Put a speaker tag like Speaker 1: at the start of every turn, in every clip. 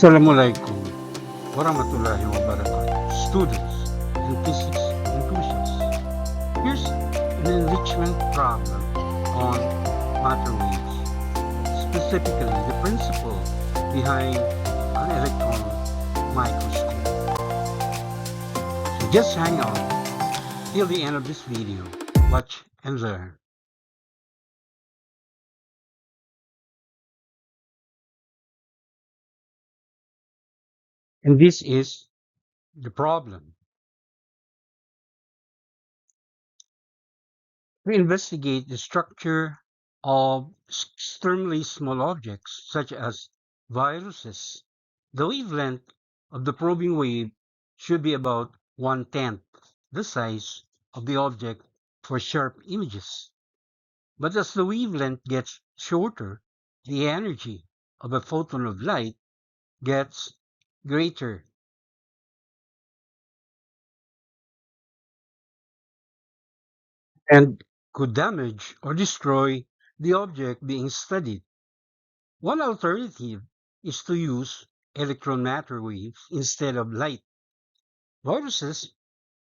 Speaker 1: Assalamualaikum warahmatullahi wabarakatuh. Students and physics enthusiasts, here's an enrichment problem on matter waves, specifically the principle behind an electron microscope. So just hang on till the end of this video. Watch and learn. And this is the problem. We investigate the structure of extremely small objects, such as viruses. The wavelength of the probing wave should be about 1/10 the size of the object for sharp images. But as the wavelength gets shorter, the energy of a photon of light gets greater, and could damage or destroy the object being studied. One alternative is to use electron matter waves instead of light. Viruses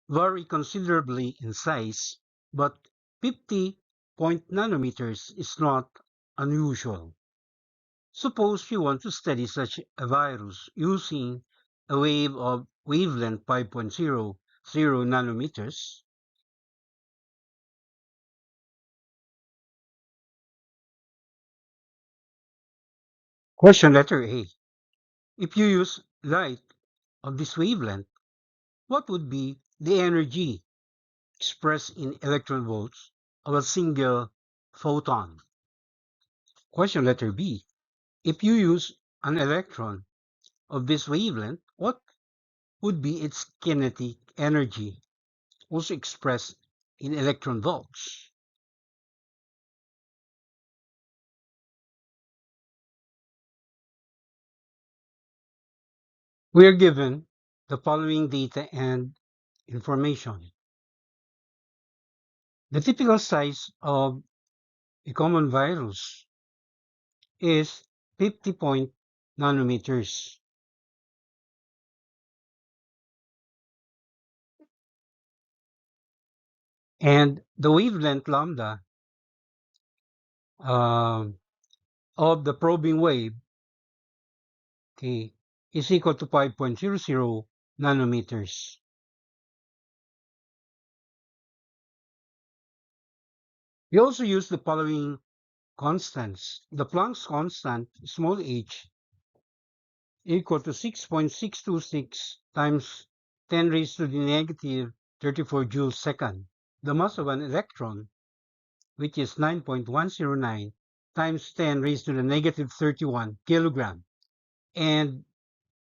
Speaker 1: vary considerably in size, but 50 point nanometers is not unusual. Suppose you want to study such a virus using a wave of wavelength 5.00 nanometers. Question letter A. If you use light of this wavelength, what would be the energy expressed in electron volts of a single photon? Question letter B. If you use an electron of this wavelength, what would be its kinetic energy, also expressed in electron volts? We are given the following data and information. The typical size of a common virus is 50 point nanometers. And the wavelength lambda um, of the probing wave, okay, is equal to 5.00 nanometers. We also use the following constants. The Planck's constant, small h, equal to 6.626 times 10 raised to the negative 34 joules second. The mass of an electron, which is 9.109 times 10 raised to the negative 31 kilogram. And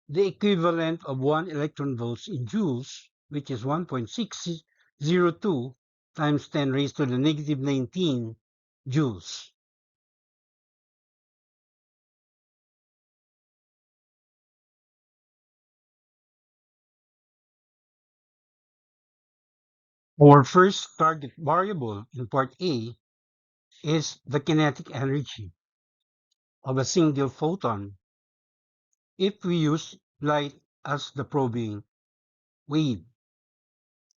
Speaker 1: the equivalent of 1 electron volts in joules, which is 1.602 times 10 raised to the negative 19 joules. Our first target variable in part A is the kinetic energy of a single photon if we use light as the probing wave.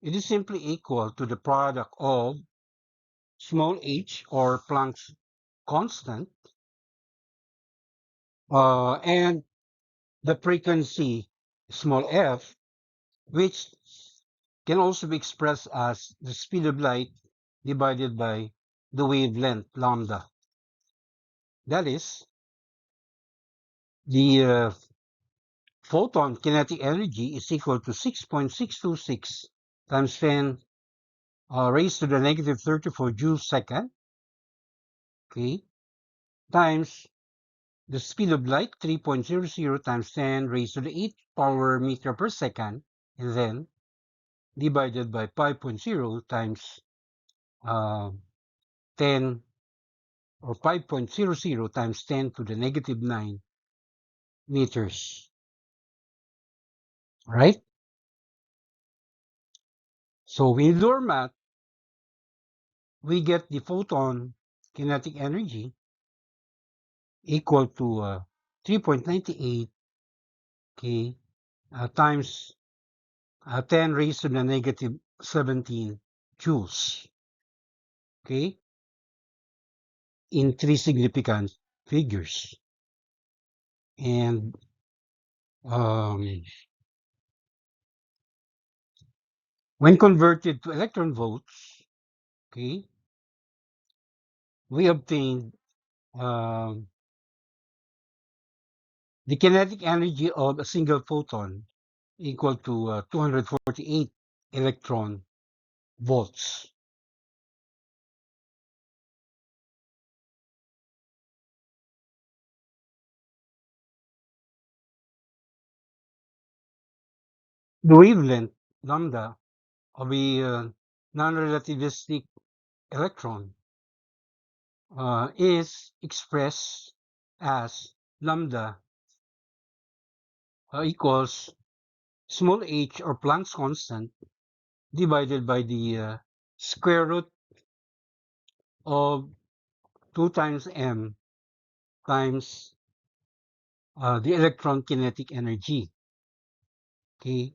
Speaker 1: It is simply equal to the product of small h, or Planck's constant, and the frequency small f, which can also be expressed as the speed of light divided by the wavelength lambda. That is, the photon kinetic energy is equal to 6.626 times 10 raised to the negative 34 joules second, okay, times the speed of light, 3.00 times 10 raised to the 8th power meter per second, and then divided by 5.0 times 10, or 5.00 times 10 to the negative 9 meters. All right? So when you do our math, we get the photon kinetic energy equal to 3.98 okay, times 10 raised to the negative 17 joules, okay, in three significant figures. And when converted to electron volts, okay, we obtained um, the kinetic energy of a single photon equal to 248 electron volts. The wavelength lambda of a non-relativistic electron is expressed as lambda equals small h, or Planck's constant, divided by the square root of 2 times m times the electron kinetic energy. Okay.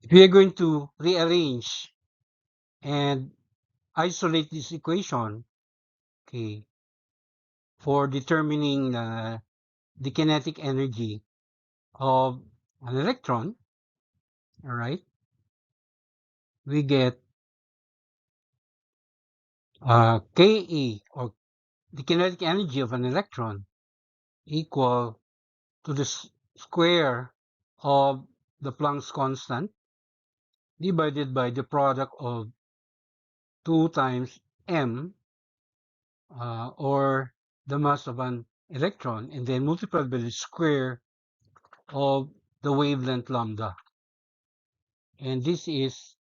Speaker 1: If we are going to rearrange and isolate this equation, okay, for determining the kinetic energy of an electron, all right, we get Ke, or the kinetic energy of an electron, equal to the square of the Planck's constant divided by the product of 2 times m, or the mass of an electron, and then multiplied by the square of the wavelength lambda. And this is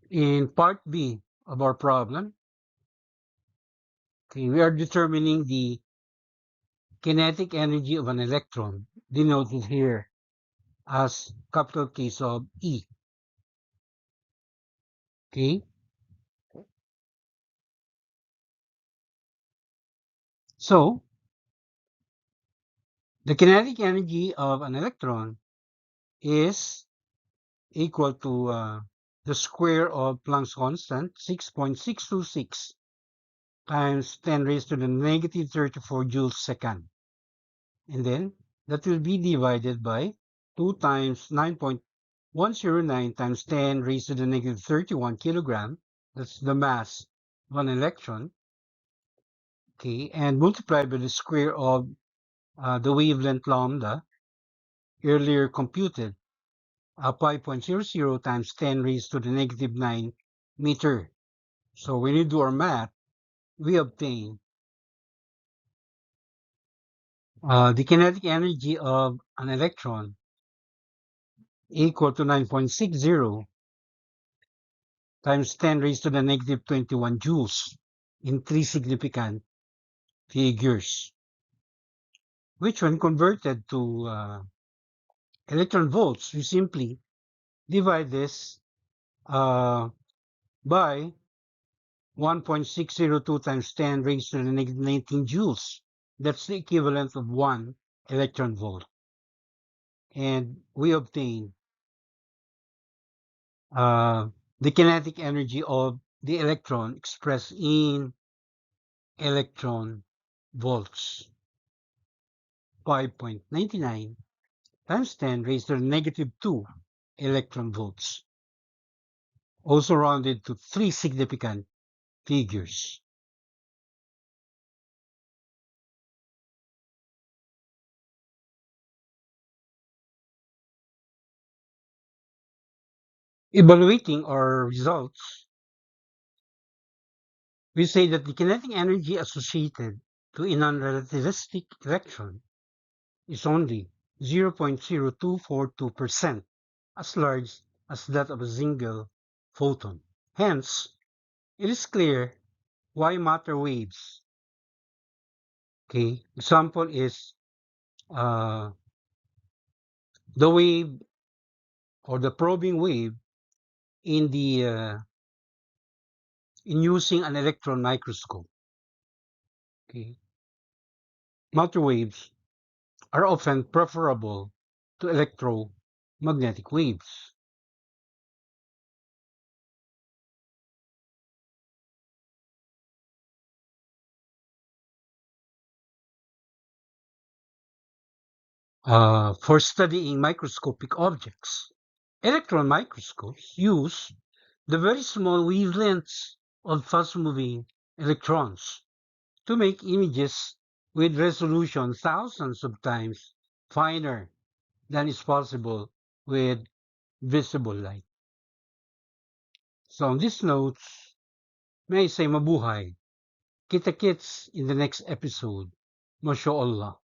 Speaker 1: in part B of our problem. Okay, we are determining the kinetic energy of an electron, denoted here as capital K sub E. Okay, so the kinetic energy of an electron is equal to the square of Planck's constant, 6.626 times 10 raised to the negative 34 joules second. And then that will be divided by 2 times 9.109 times 10 raised to the negative 31 kilogram. That's the mass of an electron. Okay, and multiplied by the square of the wavelength lambda earlier computed, 5.00 times 10 raised to the negative 9 meter. So when you do our math, we obtain the kinetic energy of an electron equal to 9.60 times 10 raised to the negative 21 joules in three significant figures, which when converted to electron volts, we simply divide this by 1.602 times 10 raised to the negative 19 joules. That's the equivalent of 1 electron volt. And we obtain the kinetic energy of the electron expressed in electron volts, 5.99 times 10 raised to the negative 2 electron volts, also rounded to three significant figures. Evaluating our results, we say that the kinetic energy associated to a non-relativistic electron is only 0.0242%, as large as that of a single photon. Hence, it is clear why matter waves, okay, example is the wave or the probing wave in the in using an electron microscope. Okay. Microwaves are often preferable to electromagnetic waves. For studying microscopic objects, electron microscopes use the very small wavelengths of fast-moving electrons to make images with resolution thousands of times finer than is possible with visible light. So on these notes, may I say mabuhay. Kita-kits in the next episode. MashaAllah.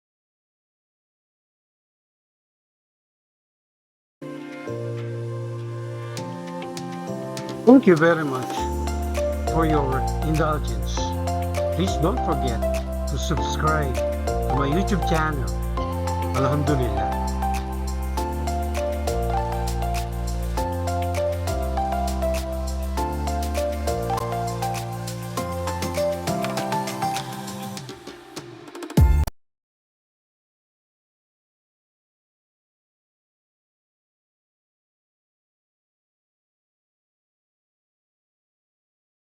Speaker 1: Thank you very much for your indulgence. Please don't forget to subscribe to my YouTube channel. Alhamdulillah.